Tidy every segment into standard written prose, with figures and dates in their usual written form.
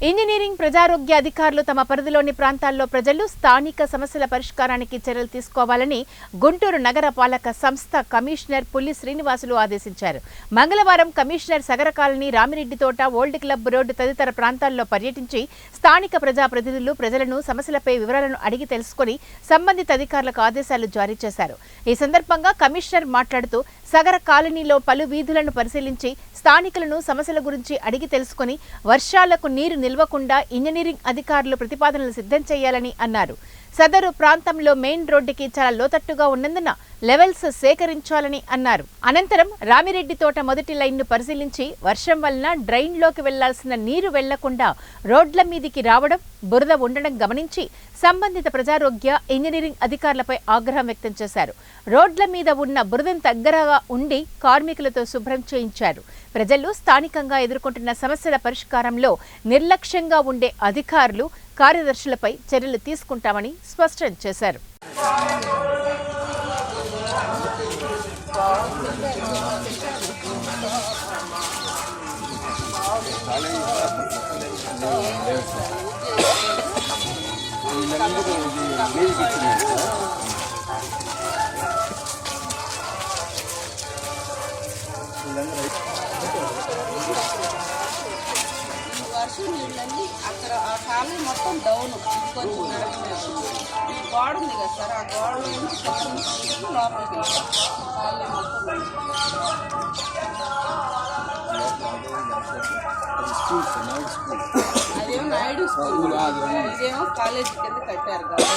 Engineering ప్రజారోగ్య అధికారులు తమ పరిధిలోని ప్రాంతాల్లో ప్రజలు స్థానిక సమస్యల పరిష్కారానికి చర్యలు తీసుకోవాలని గుంటూరు నగర పాలక సంస్థ కమిషనర్ పుల్లి శ్రీనివాసులు ఆదేశించారు. మంగళవారం కమిషనర్ సగర కాలనీ, రామిరెడ్డి తోట, ఓల్డ్ క్లబ్ రోడ్డు తదితర ప్రాంతాల్లో పర్యటించి స్థానిక ప్రజాప్రతినిధులు ప్రజలను సమస్యలపై వివరాలను అడిగి తెలుసుకుని సంబంధిత అధికారులకు ఆదేశాలు జారీ చేశారు. ఈ సందర్భంగా కమిషనర్ మాట్లాడుతూ సగర కాలనీలో పలు వీధులను పరిశీలించి స్థానికులను సమస్యల గురించి అడిగి తెలుసుకుని వర్షాలకు నీరు నిల్వకుండా ఇంజనీరింగ్ అధికారులు ప్రతిపాదనలు సిద్ధం చేయాలని అన్నారు. సదరు ప్రాంతంలో మెయిన్ రోడ్డుకి చాలా లోతట్టుగా ఉన్నందున లెవెల్స్ సేకరించాలని అన్నారు. అనంతరం రామిరెడ్డి తోట మొదటి లైన్ను పరిశీలించి వర్షం వలన డ్రైన్లోకి వెళ్లాల్సిన నీరు వెళ్లకుండా రోడ్ల మీదికి రావడం, బురద ఉండడం గమనించి సంబంధిత ప్రజారోగ్య, ఇంజనీరింగ్ అధికారులపై ఆగ్రహం వ్యక్తం చేశారు. రోడ్ల మీద ఉన్న బురదను దగ్గరగా ఉండి కార్మికులతో శుభ్రం చేయించారు. ప్రజలు స్థానికంగా ఎదుర్కొంటున్న సమస్యల పరిష్కారంలో నిర్లక్ష్యంగా ఉండే అధికారులు, కార్యదర్శులపై చర్యలు తీసుకుంటామని స్పష్టం చేశారు. వర్షం నీళ్ళన్నీ అక్కడ ఆ కాలం మొత్తం డౌన్ కొంచెం ఈ గోడ ఉంది కదా సార్, ఆ గోడ నుంచి లోపలికి కాలం మొత్తం అదేమో నాయుడు స్కూల్, ఇదేమో కాలేజీ కింద కట్టారు కదా.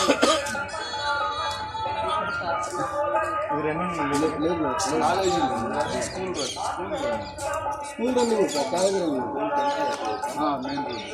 School running sir, college running main road.